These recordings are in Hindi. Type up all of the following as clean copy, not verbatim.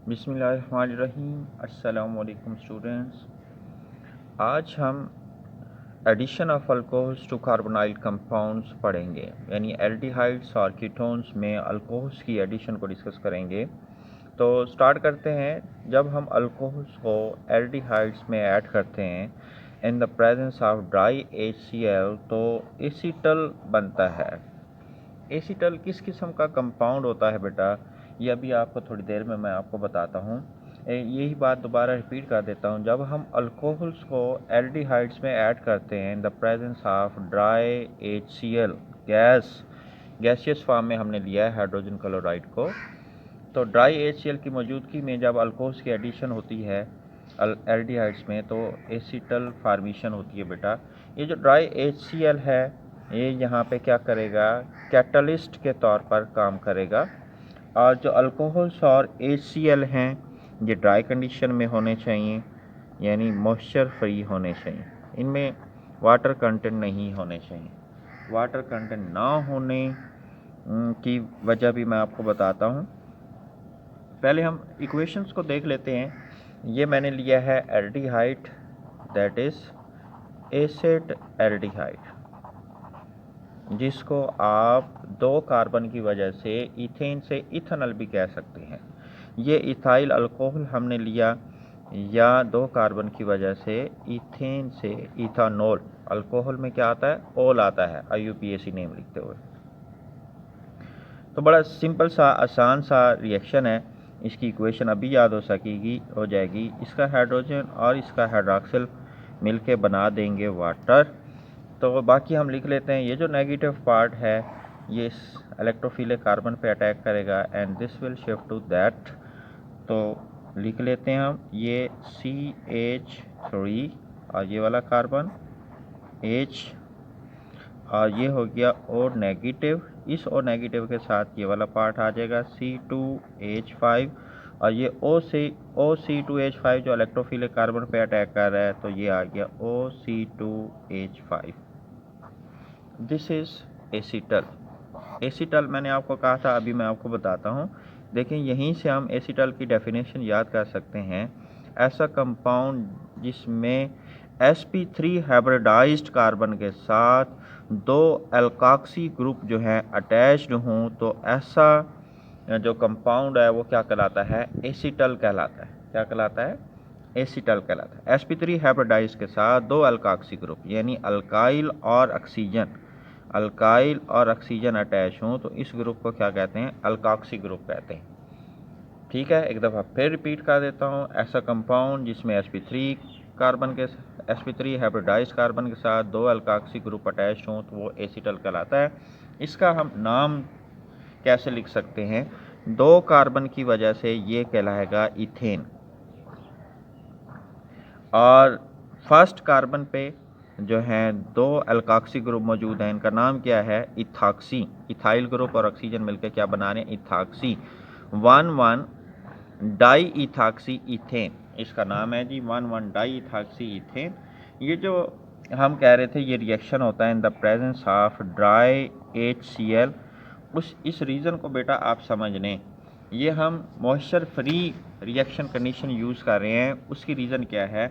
बिस्मिल्लाहिर्रहमानिर्रहीम। अस्सलाम वालेकुम स्टूडेंट्स। आज हम addition of alcohols to carbonyl compounds पढ़ेंगे, यानी एल्डिहाइड्स और कीटोन्स में अल्कोहल्स की एडिशन को डिस्कस करेंगे। तो स्टार्ट करते हैं। जब हम अल्कोहल्स को एल्डिहाइड्स में ऐड करते हैं in the presence of dry HCl तो एसीटल बनता है। एसीटल किस किस्म का कंपाउंड होता है बेटा, ये अभी आपको थोड़ी देर में मैं आपको बताता हूँ। यही बात दोबारा रिपीट कर देता हूँ। जब हम अल्कोहल्स को एल्डिहाइड्स में ऐड करते हैं in the presence of dry HCl gaseous form में हमने लिया है हाइड्रोजन क्लोराइड को, तो ड्राई HCl की मौजूदगी में जब अल्कोहल्स की एडिशन होती है एल्डिहाइड्स में तो एसीटल फार्मेशन होती है बेटा। ये जो ड्राई HCl है ये यहाँ पे क्या करेगा, कैटलिस्ट के तौर पर काम करेगा। और जो अल्कोहल्स और HCl हैं ये ड्राई कंडीशन में होने चाहिए, यानी मॉइस्चर फ्री होने चाहिए। इनमें वाटर कंटेंट नहीं होने चाहिए। वाटर कंटेंट ना होने की वजह भी मैं आपको बताता हूँ। पहले हम इक्वेशंस को देख लेते हैं। ये मैंने लिया है aldehyde, that is acid aldehyde, जिसको आप 2 कार्बन की वजह से इथेन से इथेनॉल भी कह सकते हैं। ये इथाइल अल्कोहल हमने लिया, या 2 कार्बन की वजह से इथेन से इथानॉल। अल्कोहल में क्या आता है, ओल आता है IUPAC नेम लिखते हुए। तो बड़ा सिंपल सा आसान सा रिएक्शन है। इसकी इक्वेशन अभी याद हो जाएगी। इसका हाइड्रोजन और इसका हाइड्रॉक्सिल मिलके बना देंगे वाटर। तो बाकी हम लिख लेते हैं। ये जो नेगेटिव पार्ट है ये इस इलेक्ट्रोफिलिक कार्बन पे अटैक करेगा and this will shift to that. तो लिख लेते हैं हम ये CH3 और ये वाला कार्बन H, और ये हो गया O नेगेटिव। इस O नेगेटिव के साथ ये वाला पार्ट आ जाएगा C2H5, और ये OC2H5 जो इलेक्ट्रोफिलिक कार्बन पे अटैक कर रहा है तो ये आ गया OC2H5। This is acetal. Acetal मैंने आपको कहा था, अभी मैं आपको बताता हूँ। देखें, यहीं से हम एसीटल की डेफिनेशन याद कर सकते हैं। ऐसा कंपाउंड जिसमें sp3 हाइब्रिडाइज्ड कार्बन के साथ 2 एल्काक्सी ग्रुप जो हैं अटैच्ड हों, तो ऐसा जो कंपाउंड है वो क्या कहलाता है, एसीटल कहलाता है। क्या कहलाता है, एसीटल कहलाता है। sp3 हाइब्रिडाइज के साथ 2 एल्काक्सी ग्रुप यानी अल्काइल और ऑक्सीजन अटैच हों तो इस ग्रुप को क्या कहते हैं, अल्काक्सी ग्रुप कहते हैं। ठीक है, एक दफ़ा फिर रिपीट कर देता हूँ। ऐसा कंपाउंड जिसमें sp3 हाइब्रिडाइज्ड कार्बन के साथ 2 अल्काक्सी ग्रुप अटैच हों तो वो एसीटल कहलाता है। इसका हम नाम कैसे लिख सकते हैं, 2 कार्बन की वजह से ये कहलाएगा इथेन, और फर्स्ट कार्बन पे जो हैं 2 एल्काक्सी ग्रुप मौजूद हैं। इनका नाम क्या है, इथाक्सी। इथाइल ग्रुप और ऑक्सीजन मिलकर क्या बना रहे हैं, इथाक्सी। 1,1 डाई इथाक्सी इथेन इसका नाम है जी, 1,1 डाई इथाक्सी इथेन। ये जो हम कह रहे थे ये रिएक्शन होता है in the presence of dry HCl। इस रीज़न को बेटा आप समझ लें। ये हम moisture free reaction condition use कर रहे हैं। उसकी रीज़न क्या है,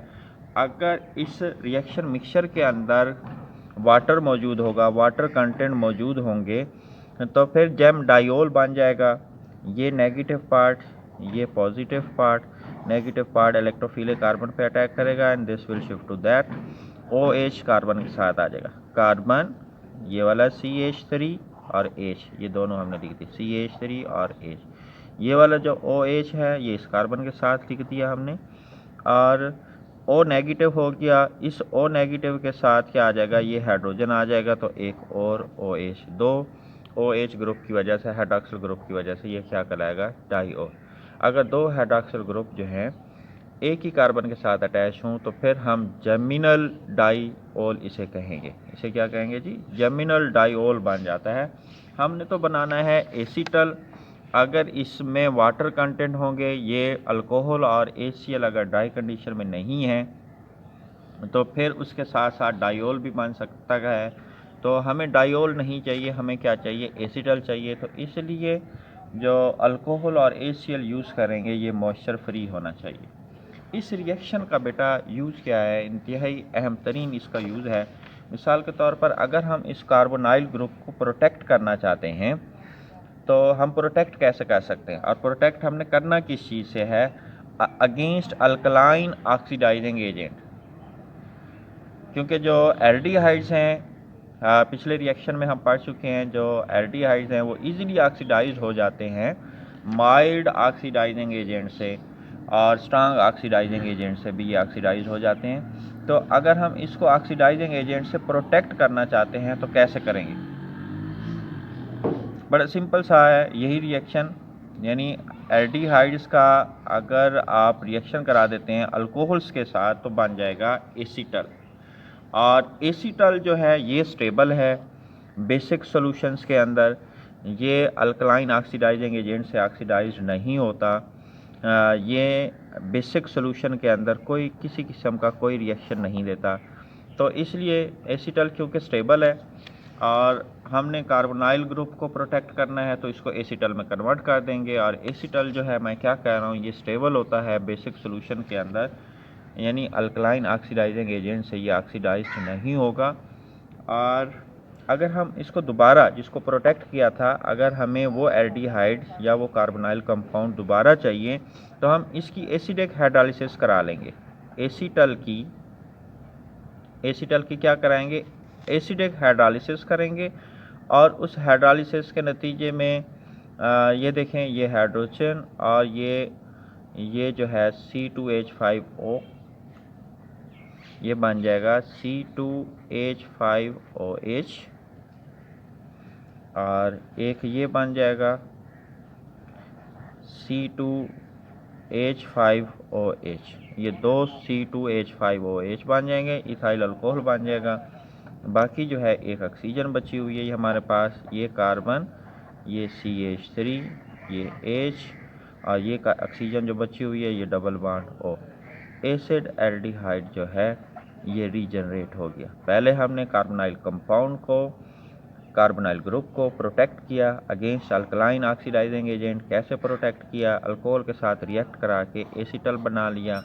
अगर इस रिएक्शन मिक्सचर के अंदर वाटर मौजूद होगा, वाटर कंटेंट मौजूद होंगे, तो फिर जैम डायोल बन जाएगा। ये नेगेटिव पार्ट, ये positive part. Negative part electrophilic carbon पे अटैक करेगा and this will shift to that. OH carbon के साथ आ जाएगा। कार्बन ये वाला CH3 और H, ये दोनों हमने लिख दी, CH3 और H। ये वाला जो OH है ये इस कार्बन के साथ लिख दिया हमने, और O नेगेटिव हो गया। इस O नेगेटिव के साथ क्या आ जाएगा, ये हाइड्रोजन आ जाएगा, तो एक और OH, 2 OH ग्रुप की वजह से, हाइड्रॉक्सिल ग्रुप की वजह से ये क्या कहलाएगा, डाईओल। अगर 2 हाइड्रॉक्सिल ग्रुप जो हैं एक ही कार्बन के साथ अटैच हों तो फिर हम जर्मिनल डाईओल इसे कहेंगे। इसे क्या कहेंगे जी, जर्मिनल डाईओल बन जाता है। हमने तो बनाना है एसीटल। अगर इसमें वाटर कंटेंट होंगे, ये अल्कोहल और HCl अगर ड्राई कंडीशन में नहीं है तो फिर उसके साथ साथ डायोल भी बन सकता है। तो हमें डायोल नहीं चाहिए, हमें क्या चाहिए, एसीटल चाहिए। तो इसलिए जो अल्कोहल और HCl यूज़ करेंगे ये मॉइस्चर फ्री होना चाहिए। इस रिएक्शन का बेटा यूज़ क्या है, इंतहाई अहम तरीन इसका यूज़ है। मिसाल के तौर पर अगर हम इस कार्बोनाइल ग्रुप को प्रोटेक्ट करना चाहते हैं तो हम प्रोटेक्ट कैसे कर सकते हैं, और प्रोटेक्ट हमने करना किस चीज़ से है, अगेंस्ट अल्कलाइन ऑक्सीडाइजिंग एजेंट। क्योंकि जो एल्डिहाइड्स हैं, पिछले रिएक्शन में हम पढ़ चुके हैं, जो एल्डिहाइड्स हैं वो इजीली ऑक्सीडाइज हो जाते हैं माइल्ड ऑक्सीडाइजिंग एजेंट से, और स्ट्रांग ऑक्सीडाइजिंग एजेंट से भी ये ऑक्सीडाइज हो जाते हैं। तो अगर हम इसको ऑक्सीडाइजिंग एजेंट से प्रोटेक्ट करना चाहते हैं तो कैसे करेंगे, बड़ा सिंपल सा है यही रिएक्शन। यानी एल्डिहाइड्स का अगर आप रिएक्शन करा देते हैं अल्कोहल्स के साथ तो बन जाएगा एसीटल, और एसीटल जो है ये स्टेबल है बेसिक सॉल्यूशंस के अंदर, ये अल्कलाइन ऑक्सीडाइजिंग एजेंट से ऑक्सीडाइज नहीं होता, ये बेसिक सॉल्यूशन के अंदर कोई किसी किस्म का कोई रिएक्शन नहीं देता। तो इसलिए एसीटल क्योंकि स्टेबल है और हमने कार्बोनाइल ग्रुप को प्रोटेक्ट करना है तो इसको एसीटल में कन्वर्ट कर देंगे, और एसीटल जो है मैं क्या कह रहा हूँ ये स्टेबल होता है बेसिक सॉल्यूशन के अंदर, यानी अल्कलाइन ऑक्सीडाइजिंग एजेंट से ये ऑक्सीडाइज नहीं होगा। और अगर हम इसको दोबारा जिसको प्रोटेक्ट किया था, अगर हमें वो एल्डिहाइड या वो कार्बोनाइल कंपाउंड दोबारा चाहिए तो हम इसकी एसिडिक हाइड्रोलिसिस करा लेंगे। एसीटल की क्या कराएंगे, एसिडिक हाइड्रोलिसिस करेंगे, और उस हाइड्रोलिसिस के नतीजे में ये देखें ये हाइड्रोजन और ये जो है C2H5O, ये बन जाएगा C2H5OH, और एक ये बन जाएगा C2H5OH, ये दो C2H5OH बन जाएंगे, इथाइल अल्कोहल बन जाएगा। बाकी जो है एक ऑक्सीजन बची हुई है ये हमारे पास, ये कार्बन, ये CH3, ये H, और ये ऑक्सीजन जो बची हुई है ये double bond O। Acid aldehyde जो है ये रीजनरेट हो गया। पहले हमने कार्बोनाइल ग्रुप को प्रोटेक्ट किया अगेंस्ट अल्कलाइन ऑक्सीडाइजिंग एजेंट। कैसे प्रोटेक्ट किया, अल्कोहल के साथ रिएक्ट करा के एसीटल बना लिया,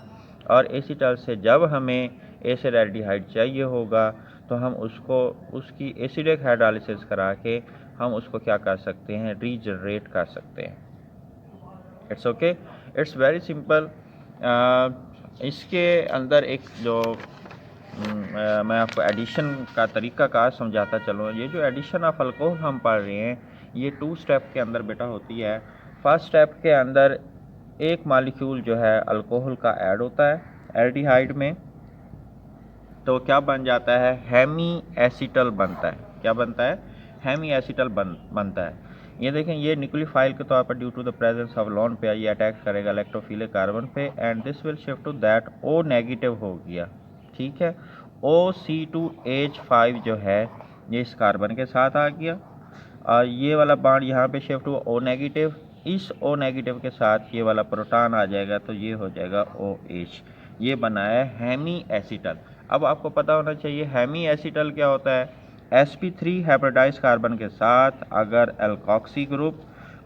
और एसीटल से जब हमें एसिड एल्डिहाइड चाहिए होगा तो हम उसकी एसिडिक हाइड्रोलिसिस करा के हम उसको क्या कर सकते हैं, रीजनरेट कर सकते हैं। It's okay, it's very simple. इसके अंदर एक जो मैं आपको एडिशन का तरीका कार समझाता चलूँ। ये जो एडिशन ऑफ अल्कोहल हम पढ़ रहे हैं ये 2 स्टेप के अंदर बेटा होती है। फर्स्ट स्टेप के अंदर एक मॉलिक्यूल जो है अल्कोहल का ऐड होता है एल्डिहाइड में, तो क्या बन जाता है, हेमी एसीटल बनता है। क्या बनता है, हेमी एसीटल बनता है। ये देखें ये न्यूक्लियोफाइल के तौर पर due to the presence of lone pair ये अटैक करेगा इलेक्ट्रोफिलिक कार्बन पे, and this will shift to that O negative हो गया, ठीक है। OC2H5 जो है ये इस कार्बन के साथ आ गया, और ये वाला बॉन्ड यहाँ पे शिफ्ट हुआ O नेगेटिव, इस O नेगेटिव के साथ ये वाला प्रोटॉन आ जाएगा तो ये हो जाएगा OH। ये बना है हेमी एसीटल। अब आपको पता होना चाहिए हेमी एसीटल क्या होता है, sp3 हाइब्रिडाइज कार्बन के साथ अगर एल्कोक्सी ग्रुप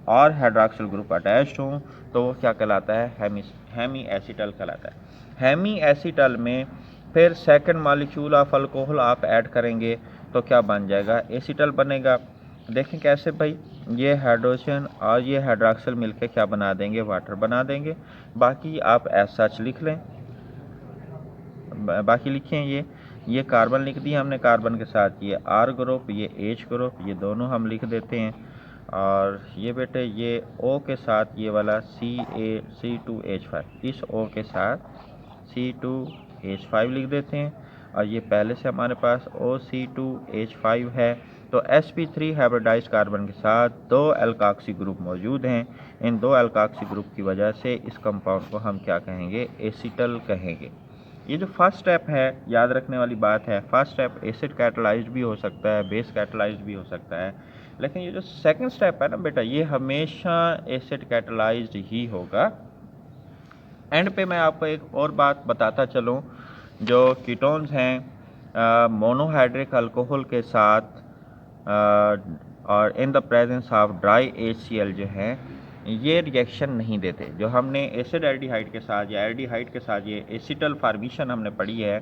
और हाइड्रोक्सिल ग्रुप अटैच्ड हों तो वो क्या कहलाता है, हेमी एसीटल कहलाता है। हेमी एसीटल में फिर सेकंड मॉलिक्यूल ऑफ अल्कोहल आप ऐड करेंगे तो क्या बन जाएगा, एसीटल बनेगा। देखें कैसे भाई, ये हाइड्रोजन और ये हाइड्रोक्सिल मिलके क्या बना देंगे, वाटर बना देंगे। बाकी आप एज सच लिख लें, बाकी लिखें ये कार्बन लिख दिया हमने, कार्बन के साथ ये R ग्रुप, ये H ग्रुप, ये दोनों हम लिख देते हैं, और ये बेटे ये O के साथ ये वाला C2H5, इस O के साथ C2H5 लिख देते हैं, और ये पहले से हमारे पास OC2H5 है। तो sp3 हाइब्रिडाइज कार्बन के साथ 2 एल्कोक्सी ग्रुप मौजूद हैं। इन 2 एल्कोक्सी ग्रुप की वजह से इस कंपाउंड को हम क्या कहेंगे, एसीटल कहेंगे। ये जो फर्स्ट स्टेप है याद रखने वाली बात है, फर्स्ट स्टेप एसिड कैटलाइज्ड भी हो सकता है, बेस कैटलाइज्ड भी हो सकता है, लेकिन ये जो सेकंड स्टेप है ना बेटा ये हमेशा एसिड कैटलाइज्ड ही होगा। एंड पे मैं आपको एक और बात बताता चलूँ, जो कीटोन्स हैं मोनोहाइड्रिक अल्कोहल के साथ और in the presence of dry HCl जो है ये रिएक्शन नहीं देते। जो हमने एसिड एल्डिहाइड के साथ या एल्डिहाइड के साथ ये एसिटल फार्मेशन हमने पढ़ी है,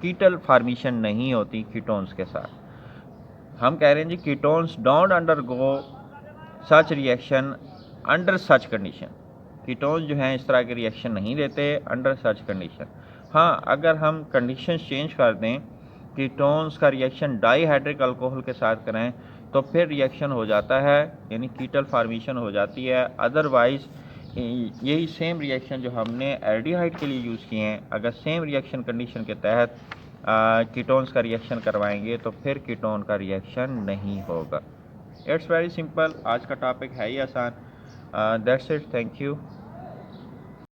कीटल फार्मेशन नहीं होती कीटोन्स के साथ। हम कह रहे हैं जी ketones don't undergo such reaction under such condition. Ketones जो हैं इस तरह के रिएक्शन नहीं देते अंडर सच कंडीशन। हाँ, अगर हम कंडीशन चेंज कर दें, कीटोन्स का रिएक्शन डाईहाइड्रिक अल्कोहल के साथ करें तो फिर रिएक्शन हो जाता है, यानी कीटल फार्मेशन हो जाती है। अदरवाइज़ यही सेम रिएक्शन जो हमने एल्डिहाइड के लिए यूज़ किए हैं, अगर सेम रिएक्शन कंडीशन के तहत कीटोन्स का रिएक्शन करवाएंगे तो फिर कीटोन का रिएक्शन नहीं होगा। It's very simple. आज का टॉपिक है ही आसान। That's it, thank you.